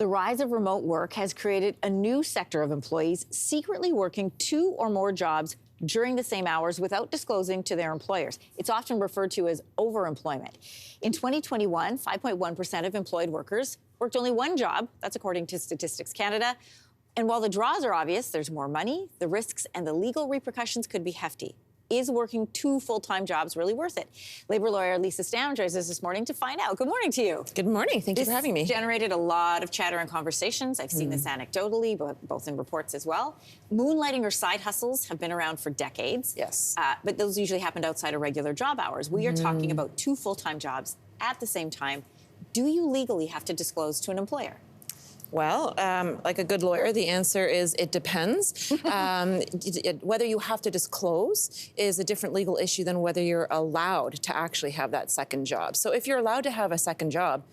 The rise of remote work has created a new sector of employees secretly working 2 or more jobs during the same hours without disclosing to their employers. It's often referred to as overemployment. In 2021, 5.1% of employed workers worked only 1 job. That's according to Statistics Canada. And while the draws are obvious, there's more money, the risks and the legal repercussions could be hefty. Is working 2 full-time jobs really worth it? Labor lawyer Lisa Stam joins us this morning to find out. Good morning to you. Good morning. Thank you for having me. This generated a lot of chatter and conversations. I've seen this anecdotally, but both in reports as well. Moonlighting or side hustles have been around for decades. Yes. But those usually happened outside of regular job hours. We are talking about 2 full-time jobs at the same time. Do you legally have to disclose to an employer? Well, like a good lawyer, the answer is it depends. Whether you have to disclose is a different legal issue than whether you're allowed to actually have that second job. So if you're allowed to have a second job,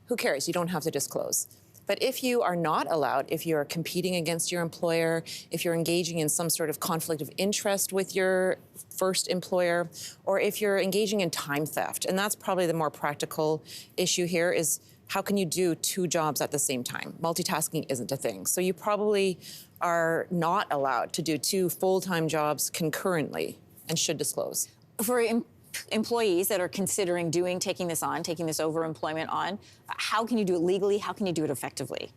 who cares? You don't have to disclose. But if you are not allowed, if you're competing against your employer, if you're engaging in some sort of conflict of interest with your first employer, or if you're engaging in time theft, and that's probably the more practical issue here, is how can you do 2 jobs at the same time? Multitasking isn't a thing. So you probably are not allowed to do 2 full-time jobs concurrently and should disclose. For employees that are considering taking this overemployment on, how can you do it legally? How can you do it effectively?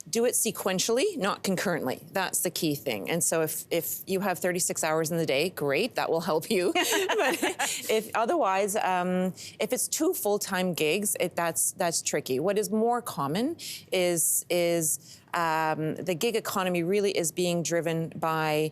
Do it sequentially, not concurrently. That's the key thing. And so if you have 36 hours in the day, great, that will help you. But if otherwise, if it's 2 full-time gigs, that's tricky. What is more common is the gig economy really is being driven by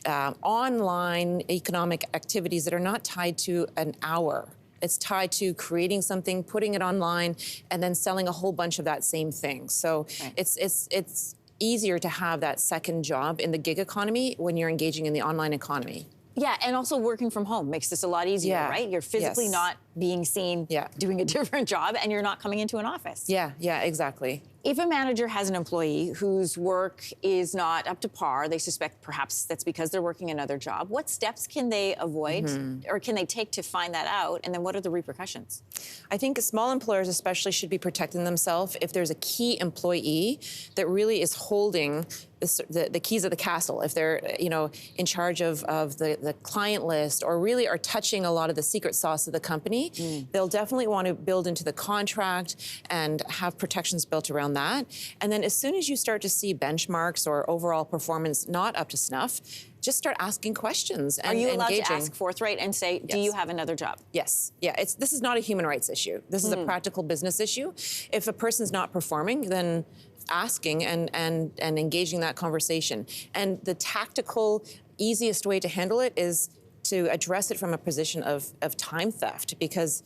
online economic activities that are not tied to an hour. It's tied to creating something, putting it online, and then selling a whole bunch of that same thing. So right. It's easier to have that second job in the gig economy when you're engaging in the online economy. Yeah, and also working from home makes this a lot easier, right? You're physically not being seen doing a different job, and you're not coming into an office. Yeah, exactly. If a manager has an employee whose work is not up to par, they suspect perhaps that's because they're working another job, what steps can they avoid or can they take to find that out? And then what are the repercussions? I think small employers especially should be protecting themselves if there's a key employee that really is holding the keys of the castle. If they're in charge of the client list or really are touching a lot of the secret sauce of the company, they'll definitely want to build into the contract and have protections built around that. And then as soon as you start to see benchmarks or overall performance not up to snuff, just start asking questions and engaging. Are you allowed to ask forthright and say, do you have another job? Yes. Yeah. This is not a human rights issue. This is a practical business issue. If a person's not performing, then asking and engaging that conversation. And the tactical, easiest way to handle it is to address it from a position of time theft, because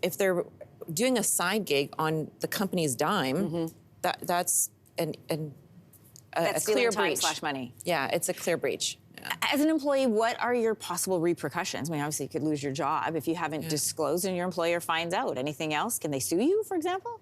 if they're doing a side gig on the company's dime, that's a clear breach. /money. Yeah, it's a clear breach. Yeah. As an employee, what are your possible repercussions? I mean, obviously you could lose your job if you haven't disclosed and your employer finds out. Anything else? Can they sue you, for example?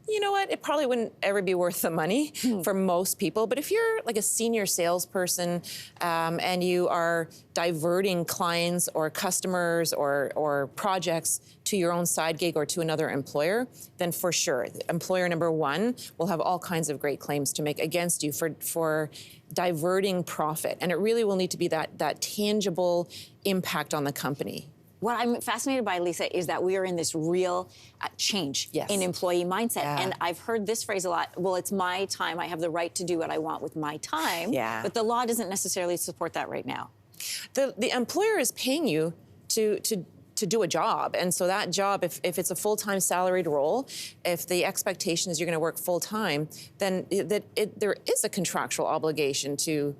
You know what? It probably wouldn't ever be worth the money for most people. But if you're like a senior salesperson and you are diverting clients or customers or projects to your own side gig or to another employer, then for sure, employer number 1 will have all kinds of great claims to make against you for diverting profit. And it really will need to be that tangible impact on the company. What I'm fascinated by, Lisa, is that we are in this real change in employee mindset. Yeah. And I've heard this phrase a lot, well, it's my time. I have the right to do what I want with my time. Yeah. But the law doesn't necessarily support that right now. The employer is paying you to do a job. And so that job, if it's a full-time salaried role, if the expectation is you're going to work full-time, then there is a contractual obligation to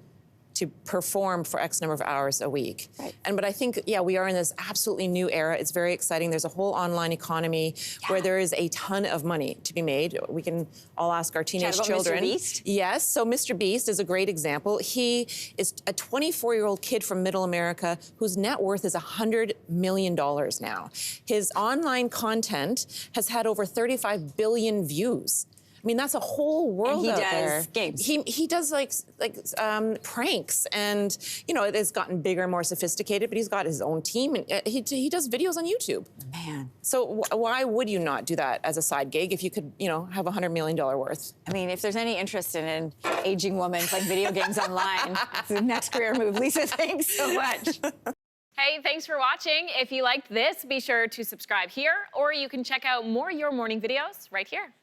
perform for X number of hours a week. Right. But I think, we are in this absolutely new era. It's very exciting. There's a whole online economy where there is a ton of money to be made. We can all ask our teenage children. Mr. Beast? Yes, so Mr. Beast is a great example. He is a 24-year-old kid from Middle America whose net worth is $100 million now. His online content has had over 35 billion views. I mean, that's a whole world out there. And he does games. He does like pranks, and you know, it has gotten bigger, more sophisticated. But he's got his own team, and he does videos on YouTube. Man. So why would you not do that as a side gig if you could, you know, have $100 million worth? I mean, if there's any interest in an aging woman playing video games online, it's the next career move. Lisa, thanks so much. Hey, thanks for watching. If you liked this, be sure to subscribe here, or you can check out more Your Morning videos right here.